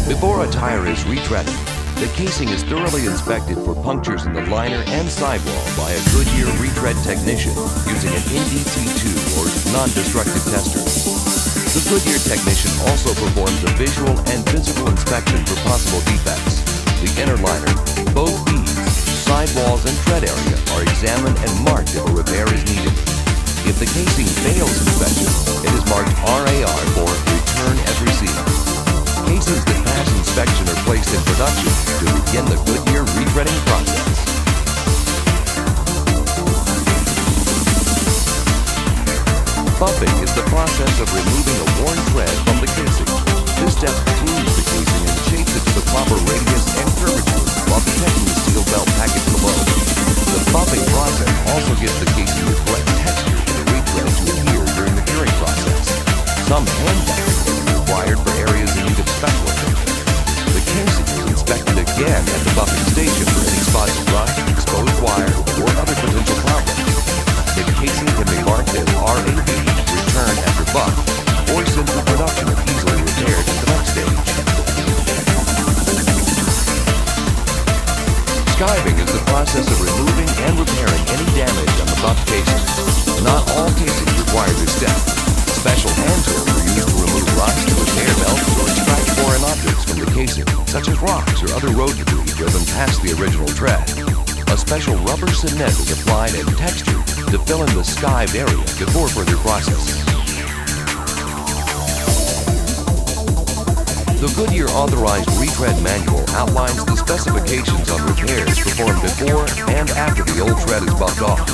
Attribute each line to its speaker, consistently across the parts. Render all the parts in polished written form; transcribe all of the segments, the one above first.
Speaker 1: Before a tire is retreaded, the casing is thoroughly inspected for punctures in the liner and sidewall by a Goodyear retread technician using an NDT2 or non-destructive tester. The Goodyear technician also performs a visual and physical inspection for possible defects. The inner liner, both beads, sidewalls, and tread area are examined and marked if a repair is needed. If the casing fails inspection, it is marked RAR for Return as Received. Casings that pass inspection are placed in production to begin the Goodyear retreading process. Bumping is the process of removing a worn thread from the casing. This step cleans the casing and shapes it to the proper radius and curvature while protecting the steel belt package below. The bumping process also gives the casing the correct texture for the retread to adhere during the curing process. Some hand bumping is required for areas in need of special attention. The casing is inspected again at the bumping station for any spots of rust, exposed wire, or other potential problems. The casing can be marked as RAB, Return After Buck, or sent to production if easily repaired at the next stage. Skiving is the process of removing and repairing any damage on the buff casing. Not all casings require this step. Special hand tools are used to remove rust, repair belts, or extract foreign objects from the casing, such as rocks or other road debris driven past the original tread. A special rubber cement is applied and textured to fill in the skived area before further processing. The Goodyear Authorized Retread Manual outlines the specifications on repairs performed before and after the old tread is buffed off.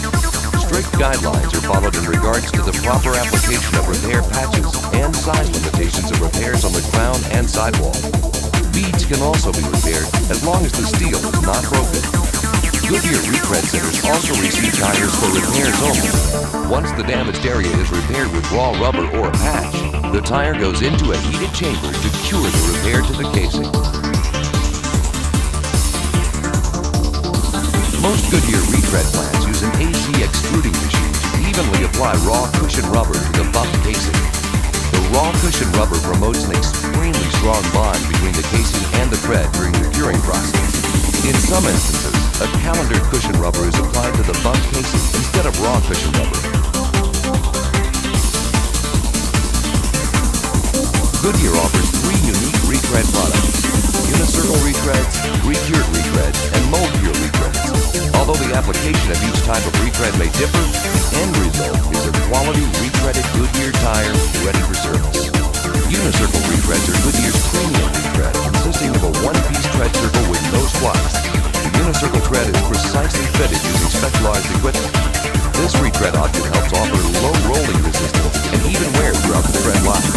Speaker 1: Strict guidelines are followed in regards to the proper application of repair patches and size limitations of repairs on the crown and sidewall. Beads can also be repaired as long as the steel is not broken. Goodyear retread centers also receive tires for repairs only. Once the damaged area is repaired with raw rubber or a patch, the tire goes into a heated chamber to cure the repair to the casing. Most Goodyear retread plants use an AC extruding machine to evenly apply raw cushion rubber to the buff casing. The raw cushion rubber promotes an extremely strong bond between the casing and the tread during the curing process. In some instances, a calendared cushion rubber is applied to the buff casing instead of raw cushion rubber. Goodyear offers 3 unique retread products: Unicircle retreads, Recured retreads, and Mold Cure retreads. Although the application of each type of retread may differ, the end result is a quality retreaded Goodyear tire ready for service. Unicircle retreads are Goodyear's premium retread, consisting of a one-piece tread circle with no splice. The Unicircle tread is precisely fitted using specialized equipment. This retread object helps offer low rolling resistance and even wear throughout the tread life.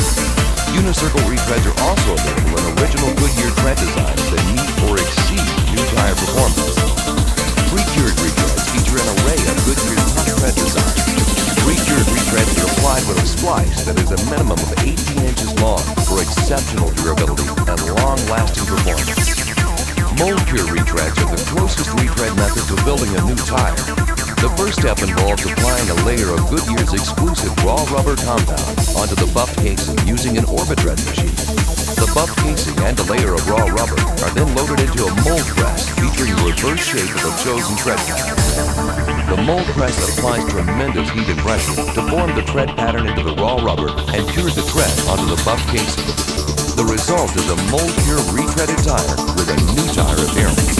Speaker 1: Unicircle retreads are also available in original Goodyear tread designs that meet or exceed new tire performance. Recured retreads feature an array of Goodyear's top tread designs. Recured retreads are applied with a splice that is a minimum of 18 inches long for exceptional durability and long-lasting performance. Mold Cure retreads are the closest retread method to building a new tire. The first step involves applying a layer of Goodyear's exclusive raw rubber compound onto the buff casing using an Orbitread machine. The buff casing and a layer of raw rubber are then loaded into a mold press featuring a reverse shape of a chosen tread pattern. The mold press applies tremendous heat and pressure to form the tread pattern into the raw rubber and cure the tread onto the buff casing. The result is a Mold Cure retreaded tire with a new tire appearance.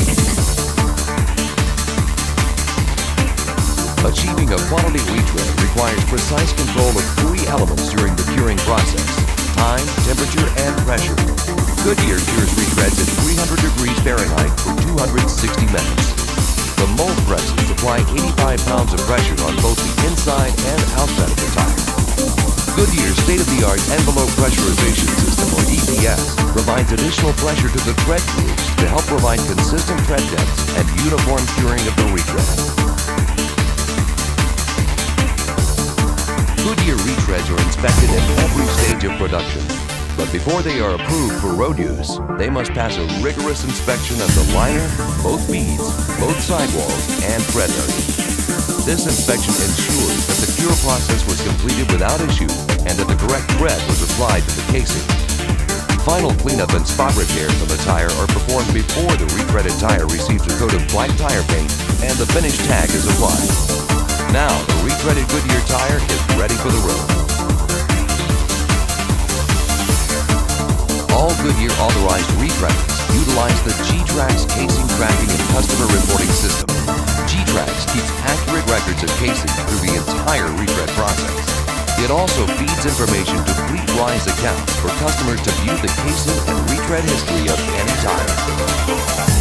Speaker 1: Achieving a quality retread requires precise control of 3 elements during the curing process: time, temperature, and pressure. Goodyear cures retreads at 300 degrees Fahrenheit for 260 minutes. The mold presses apply 85 pounds of pressure on both the inside and outside of the tire. Goodyear's state-of-the-art envelope pressurization system, or EPS, provides additional pressure to the tread grooves to help provide consistent tread depths and uniform curing of the retread. Goodyear retreads are inspected at every stage of production, but before they are approved for road use, they must pass a rigorous inspection of the liner, both beads, both sidewalls, and tread area. This inspection ensures that the cure process was completed without issue and that the correct tread was applied to the casing. Final cleanup and spot repairs on the tire are performed before the retreaded tire receives a coat of black tire paint and the finished tag is applied. Now, the retreaded Goodyear tire is ready for the road. All Goodyear authorized retreaders utilize the G-Trax casing tracking and customer reporting system. G-Trax keeps accurate records of casing through the entire retread process. It also feeds information to FleetWise accounts for customers to view the casing and retread history of any tire.